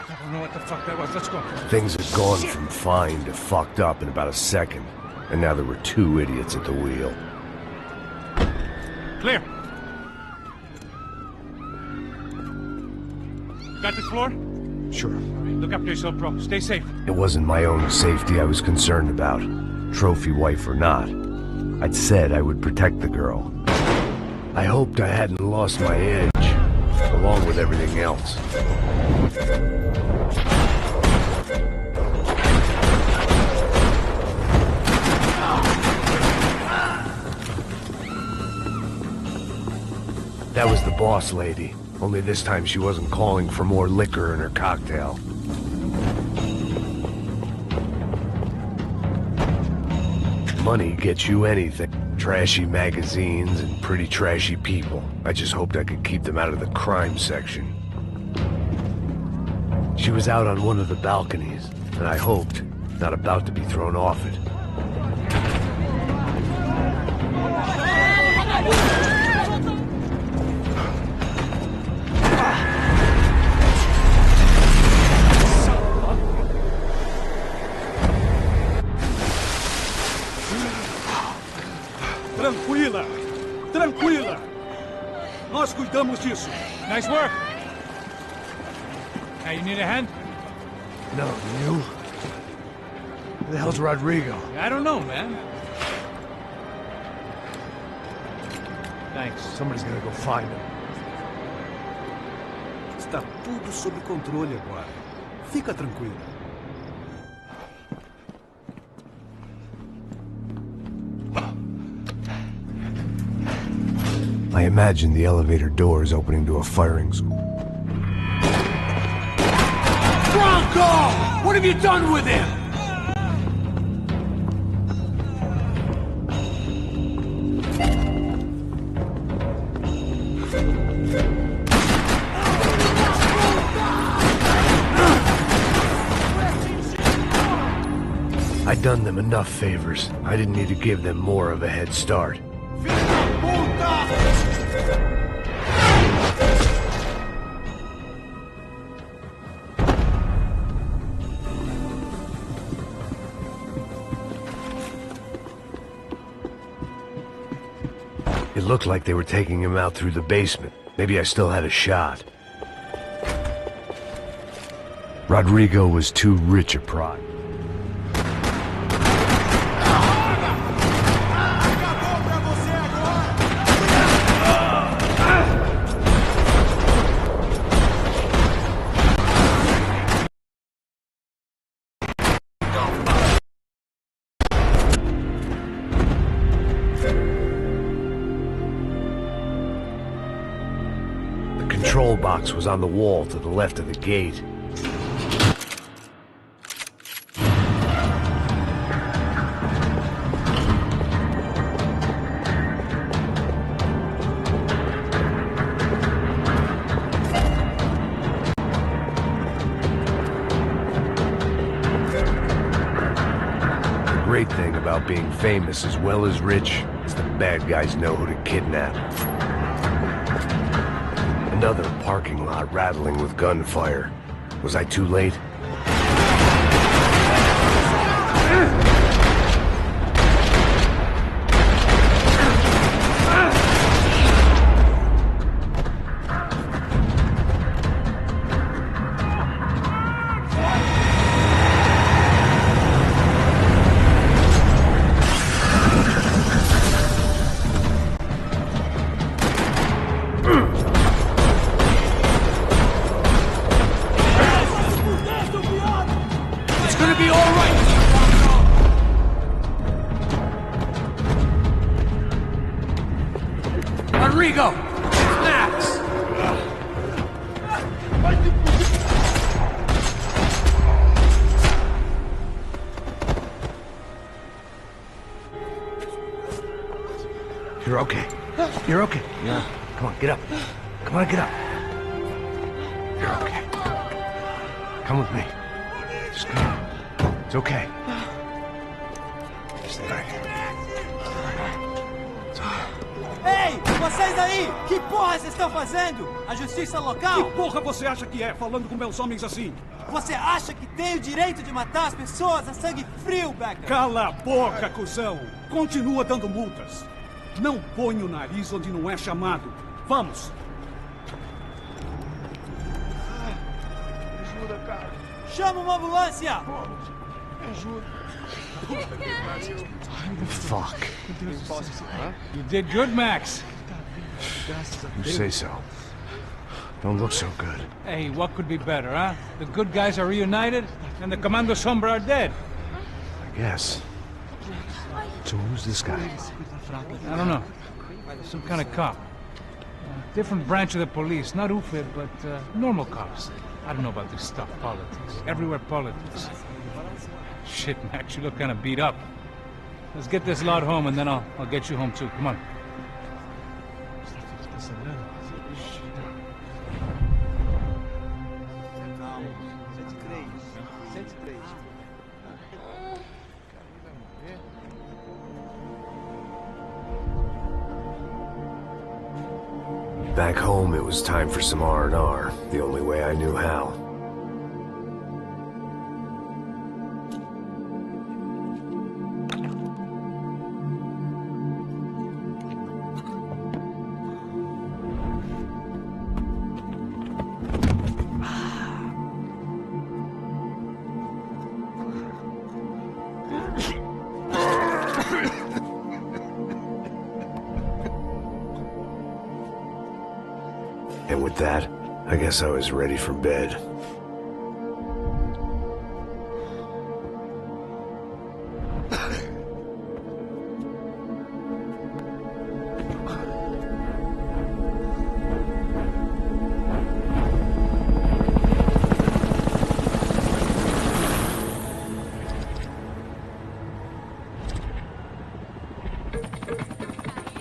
I don't know what the fuck that was. Let's go. Things had gone from fine to fucked up in about a second, and now there were two idiots at the wheel. Clear. Got this floor? Sure. All right, look after yourself, bro. Stay safe. It wasn't my own safety I was concerned about, trophy wife or not. I'd said I would protect the girl. I hoped I hadn't lost my edge, along with everything else. That was the boss lady, only this time she wasn't calling for more liquor in her cocktail. Money gets you anything. Trashy magazines and pretty trashy people. I just hoped I could keep them out of the crime section. She was out on one of the balconies, and I hoped not about to be thrown off it. Tranquila! Tranquila! Nós cuidamos disso. Nice work. Now you need a hand? No, you? Who the hell's Rodrigo? I don't know, man. Thanks. Somebody's gonna go find him. Está tudo sob controle agora. Fica tranquilo. I imagined the elevator doors opening to a firing school. Bronco! What have you done with him? I'd done them enough favors. I didn't need to give them more of a head start. It looked like they were taking him out through the basement. Maybe I still had a shot. Rodrigo was too rich a pride. The control box was on the wall to the left of the gate. The great thing about being famous as well as rich is the bad guys know who to kidnap. Another parking lot rattling with gunfire. Was I too late? Rodrigo! Max! You're okay. You're okay. Yeah. Come on, get up. Come on, get up. You're okay. Come with me. Just come on. It's okay. Stay right here. Ei, vocês aí! Que porra vocês estão fazendo? A justiça local? Que porra você acha que é, falando com meus homens assim? Você acha que tem o direito de matar as pessoas a sangue frio, Becker? Cala a boca, cuzão! Continua dando multas. Não põe o nariz onde não é chamado. Vamos! Me ajuda, cara. Chama uma ambulância! Me ajuda. Fuck. You did good, Max. You say so. Don't look so good. Hey, what could be better, huh? The good guys are reunited, and the Commando Sombra are dead. I guess. So who's this guy? I don't know. Some kind of cop. Different branch of the police. Not UFID, but normal cops. I don't know about this stuff. Politics. Everywhere politics. Shit, Max, you look kind of beat up. Let's get this lot home, and then I'll get you home, too. Come on. Back home, it was time for some R&R, the only way I knew how. And with that, I guess I was ready for bed.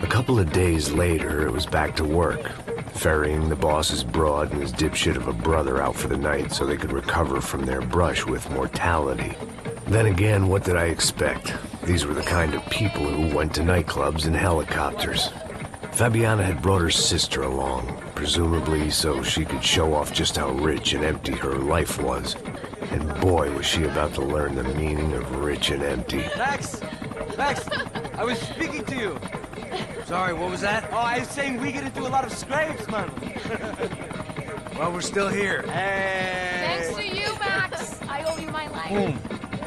A couple of days later, it was back to work. Ferrying the boss's broad and his dipshit of a brother out for the night so they could recover from their brush with mortality. Then again, what did I expect? These were the kind of people who went to nightclubs in helicopters. Fabiana had brought her sister along, presumably so she could show off just how rich and empty her life was. And boy, was she about to learn the meaning of rich and empty. Max! Max! I was speaking to you! Sorry, what was that? Oh, I was saying we get into a lot of scrapes, man. Well, we're still here. Hey! Thanks to you, Max. I owe you my life. Boom.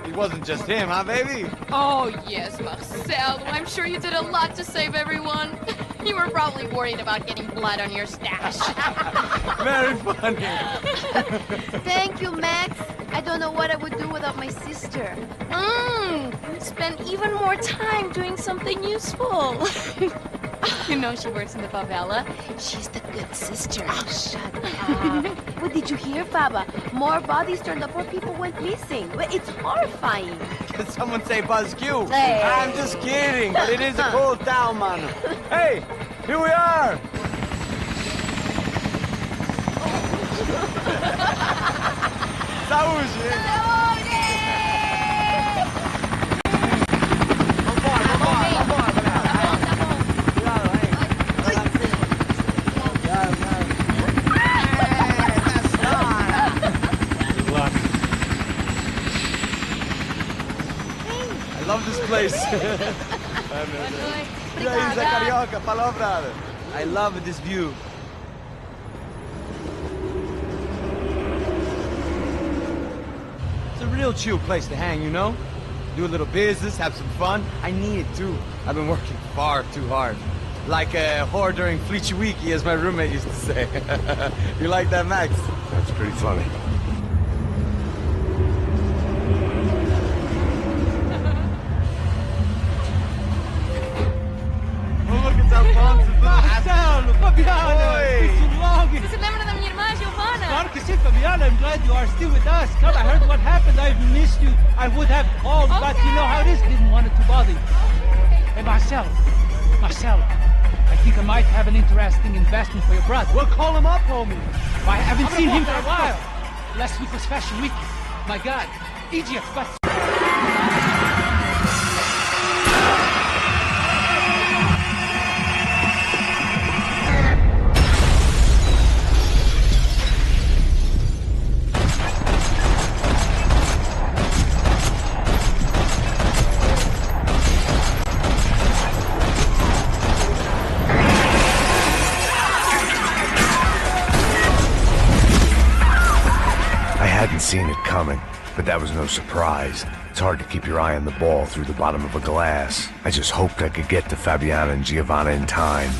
It wasn't just him, huh, baby? Oh, yes, Marcel. I'm sure you did a lot to save everyone. You were probably worried about getting blood on your stash. Very funny. Thank you, Max. I don't know what I would do without my sister. Spend even more time doing something useful. You know she works in the favela. She's the good sister. Oh, shut up. What did you hear, Baba? More bodies turned up where people went missing. It's horrifying. Did someone say Buzz Q? Hey. I'm just kidding, but it is a cold town, man. Hey, here we are. Saúde! I love this place. E aí, Zé Carioca, falou, brother. I love this view. It's a real chill place to hang, you know? Do a little business, have some fun. I need it too. I've been working far too hard. Like a whore during Fleechy Weeky, as my roommate used to say. You like that, Max? That's pretty funny. Marcelo, Fabiana, it's too long. Você se lembra da minha irmã, Giovanna? Claro que sim, Fabiana. I'm glad you are still with us. Come, I heard what happened. I've missed you. I would have called, but you know how it is. Didn't want it to bother you. Hey, Marcelo, I think I might have an interesting investment for your brother. We'll call him up, homie. I haven't seen him for a while. Last week was Fashion Week. My God, idiots, but... seen it coming, but that was no surprise. It's hard to keep your eye on the ball through the bottom of a glass. I just hoped I could get to Fabiana and Giovanna in time.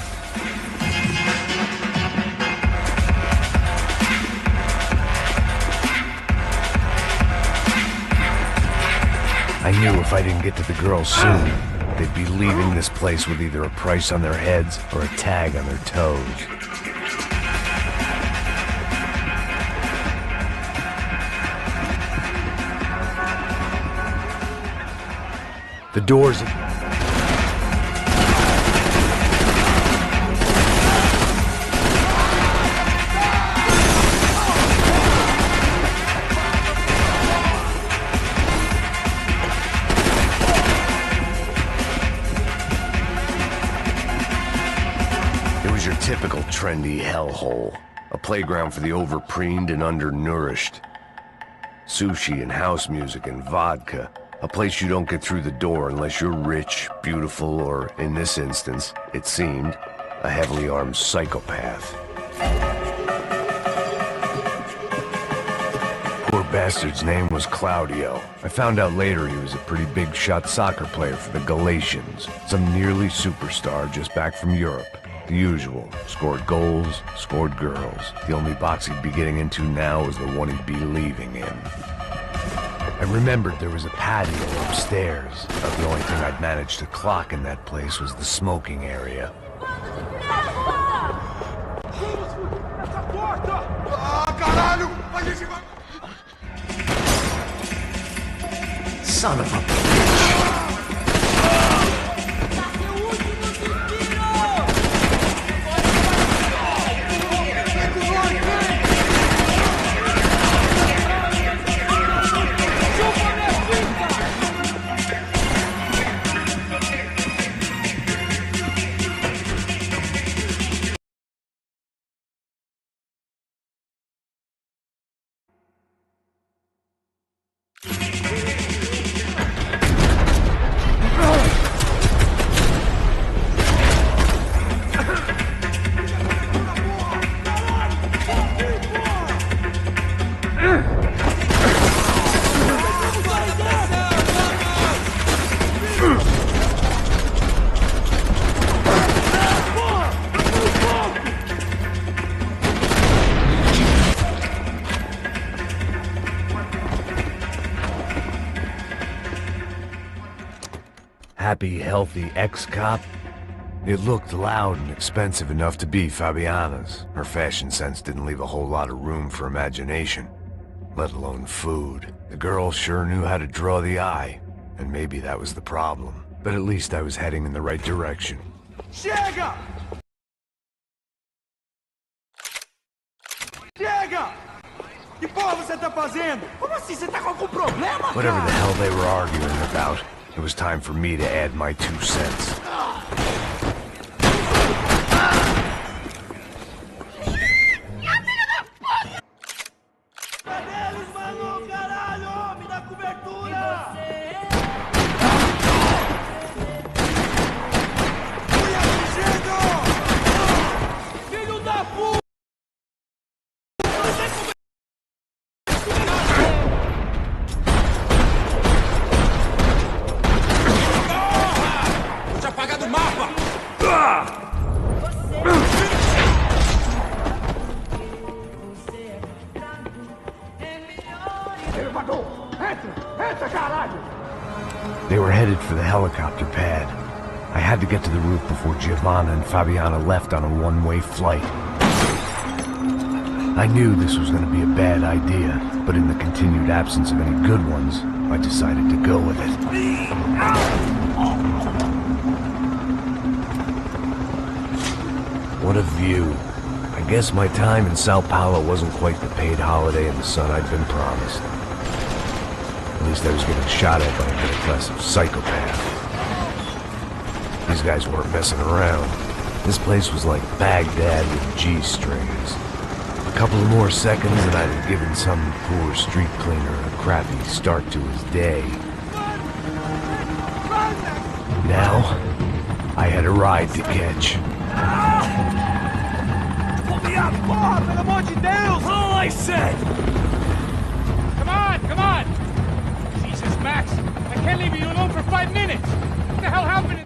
I knew if I didn't get to the girls soon, they'd be leaving this place with either a price on their heads or a tag on their toes. The doors... It was your typical trendy hellhole. A playground for the overpreened and undernourished. Sushi and house music and vodka. A place you don't get through the door unless you're rich, beautiful, or, in this instance, it seemed, a heavily armed psychopath. Poor bastard's name was Claudio. I found out later he was a pretty big shot soccer player for the Galatians. Some nearly superstar just back from Europe. The usual. Scored goals, scored girls. The only box he'd be getting into now was the one he'd be leaving in. I remembered there was a patio upstairs. But the only thing I'd managed to clock in that place was the smoking area. Son of a bitch! Happy, healthy ex-cop? It looked loud and expensive enough to be Fabiana's. Her fashion sense didn't leave a whole lot of room for imagination, let alone food. The girl sure knew how to draw the eye, and maybe that was the problem. But at least I was heading in the right direction. Chega! Chega! Que porra você tá fazendo? Como assim? Você tá com algum problema, cara? Whatever the hell they were arguing about, it was time for me to add my 2 cents. They were headed for the helicopter pad. I had to get to the roof before Giovanna and Fabiana left on a one-way flight. I knew this was going to be a bad idea, but in the continued absence of any good ones, I decided to go with it. What a view. I guess my time in Sao Paulo wasn't quite the paid holiday in the sun I'd been promised. At least I was getting shot at by a middle-class psychopath. These guys weren't messing around. This place was like Baghdad with G-strings. A couple of more seconds and I'd have given some poor street cleaner a crappy start to his day. Now, I had a ride to catch. Porra, pelo amor de Deus! All I said! 5 minutes! What the hell happened?